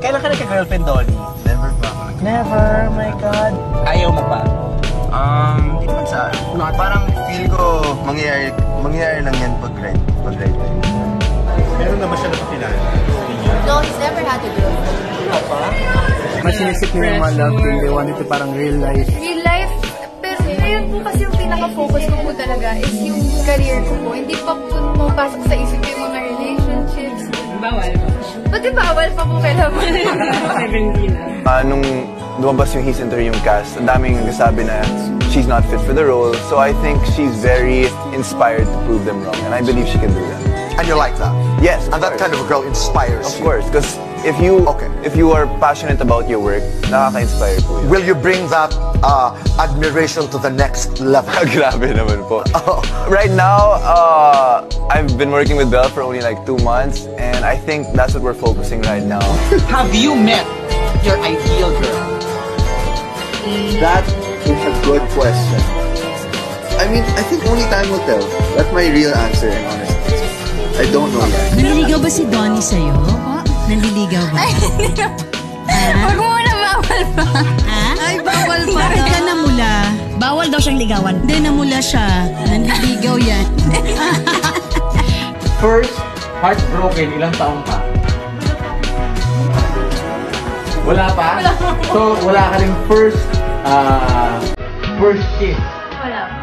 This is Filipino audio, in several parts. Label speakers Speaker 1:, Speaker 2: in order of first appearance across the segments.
Speaker 1: Kailan ka nagka-girlfriend, Donnie?
Speaker 2: Never pa ako.
Speaker 1: Never, my God. Ayaw mo pa?
Speaker 2: Hindi naman sa... Parang feel ko mangyayari lang yan pag-ride tayo.
Speaker 3: Meron naman siya napakilala.
Speaker 4: No, he's never had a girlfriend.
Speaker 1: Wala pa?
Speaker 5: Mas sinisip niyo yung mga love team, they wanted to parang real life.
Speaker 4: Real life, pero ngayon po kasi yung pinaka-focus ko po talaga is yung career ko po. Hindi pa po pumapasok sa isip yung mga relationships.
Speaker 6: Bawal pa.
Speaker 4: Pati bawal pa po kailangan.
Speaker 2: Nung lumabas yung He's Enter yung cast, ang daming nagsasabi na she's not fit for the role. So I think she's very inspired to prove them wrong. And I believe she can do that.
Speaker 7: And you like that?
Speaker 2: Yes,
Speaker 7: and that kind of a girl inspires
Speaker 2: you. Of course, because if you are passionate about your work, nakaka-inspire po yun.
Speaker 7: Will you bring that admiration to the next level?
Speaker 2: Grabe naman po. Right now, I've been working with Belle for only like 2 months, and I think that's what we're focusing right now.
Speaker 1: Have you met your ideal girl?
Speaker 8: That is a good question. I mean, I think only time will tell. That's my real answer, in honesty. I don't know yet.
Speaker 6: Nanliligaw ba si Donnie sa'yo? Nanliligaw ba?
Speaker 4: Huwag mo na bawal pa.
Speaker 6: Ay, bawal pa. Bakit ka namula? Bawal daw siyang ligawan. Hindi, namula siya. Nanliligaw yan.
Speaker 3: First, heartbroken, ilang taong pa? Wala pa? So, wala ka rin first kiss?
Speaker 4: Wala.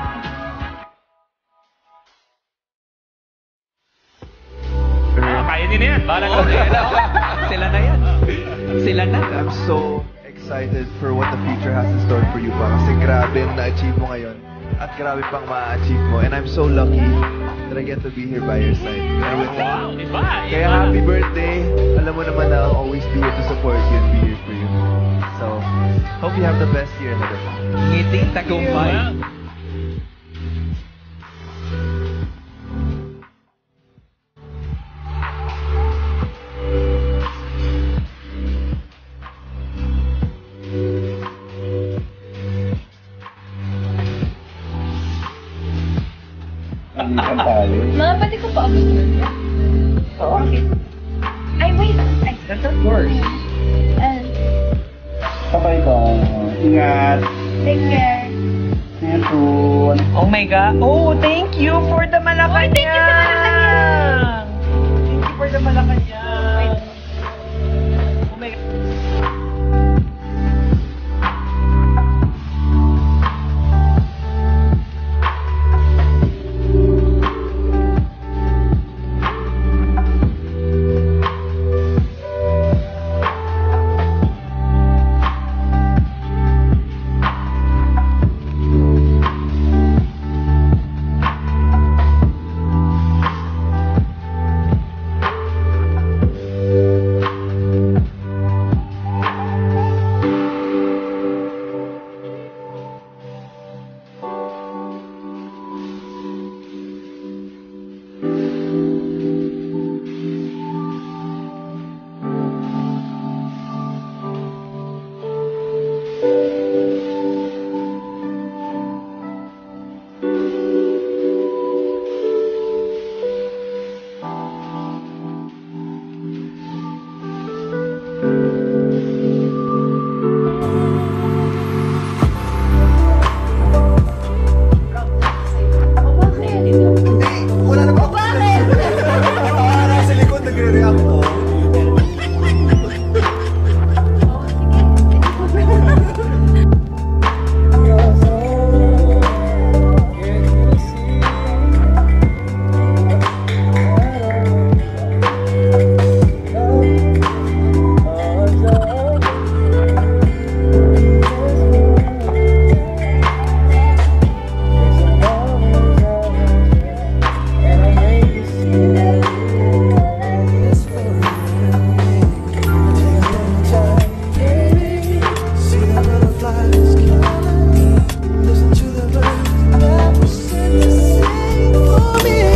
Speaker 3: Kaya din yan.
Speaker 1: Sila na yan. Sila na.
Speaker 9: I'm so excited for what the future has in store for you pa. Kasi grabe yung na-achieve mo ngayon. At grabe pang ma-achieve mo. And I'm so lucky that I get to be here by your side. And with that. Kaya happy birthday. Alam mo naman na I'll always be here to support you and be here for you. So, hope you have the best year ahead of you.
Speaker 1: Ngiting tagumpay.
Speaker 4: Mga pati ko pa abot nun. Oo. Ay, wait. Ay,
Speaker 1: That's of course.
Speaker 8: Sabay ko. Ingat.
Speaker 4: Take care.
Speaker 8: Neto.
Speaker 1: Oh my God. Oh, thank you for the Malacanang.
Speaker 4: Thank you sa Malacanang.
Speaker 1: Thank you for the Malacanang. Oh my God.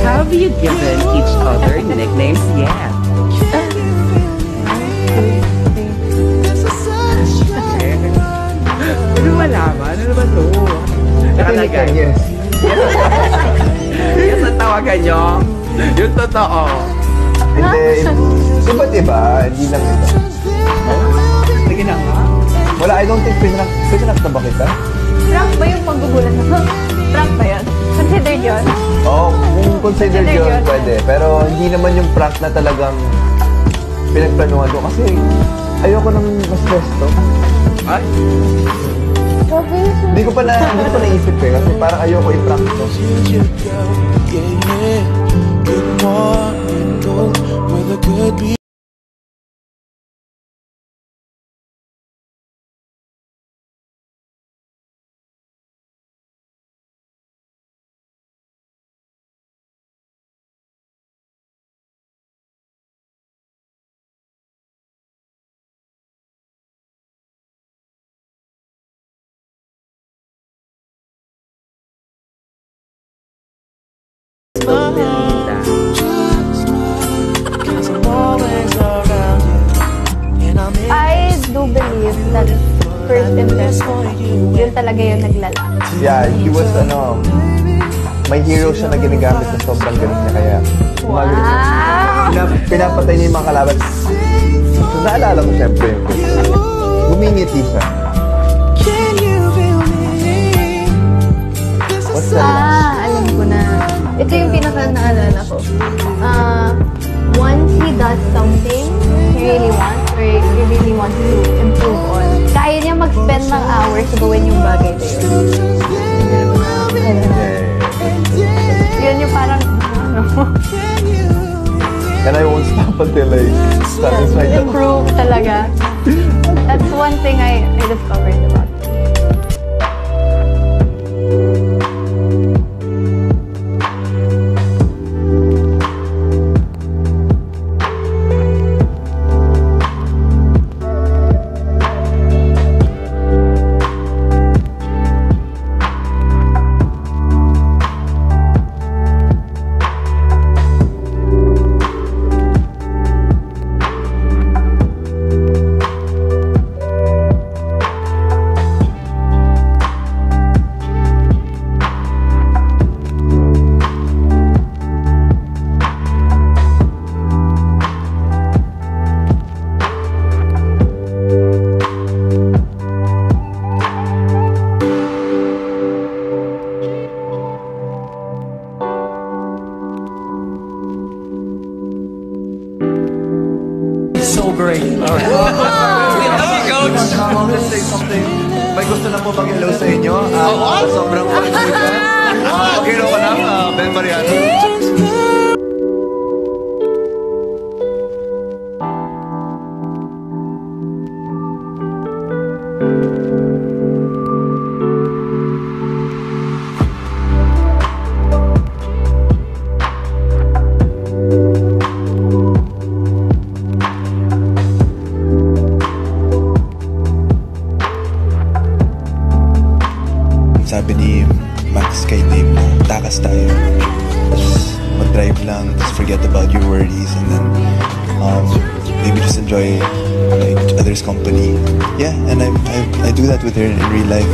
Speaker 1: Have you given each other nicknames yet? Ano malaman? Ano ba to? Nakalagay.
Speaker 8: Yes.
Speaker 1: Yes ang tawagan nyo. Yung totoo.
Speaker 2: Hindi, iba't iba, hindi lang ito. I don't think pinanak na ba kita?
Speaker 4: Prank ba yung paggugulat na? Prank ba yun? Considered yun?
Speaker 2: Oo, kung considered yun, pwede. Pero hindi naman yung prank na talagang pinagplanuhan ko. Kasi ayoko nang ma-stress to.
Speaker 3: Ay?
Speaker 2: Hindi ko pa naisip eh. Kasi parang ayoko i-prank to.
Speaker 4: I do believe that first impression, yun talaga yung naglala.
Speaker 2: Yeah, he was may hero siya na ginagamit na sobrang galing niya kaya gumagaling siya. Pinapatay niya yung mga kalaban. So, naalala mo siyempre yung gumingiti siya. What's that?
Speaker 4: Alam ko na. Ito yung pinaka-naalala ko. Once he does something he really wants or he really wants to improve on, kaya niya mag-spend ng hours gawin yung bagay na yun. Yun yung parang,
Speaker 2: And I won't stop until I satisfy them.
Speaker 4: improve talaga. That's one thing I discovered about him.
Speaker 2: Let's say something. May gusto na po mag-hello sa inyo. Sobrang pag-ibig. Mag-hello ka lang, Ben Mariano.
Speaker 10: Sabi ni Max kay Dave na takas tayo. Just mag-drive lang, just forget about your worries and then maybe just enjoy like each other's company. Yeah, and I do that with her in real life.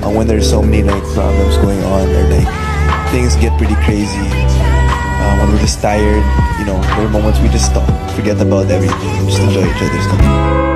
Speaker 10: When there's so many like problems going on or like things get pretty crazy. When we're just tired, there are moments we just stop, forget about everything, just enjoy each other's company.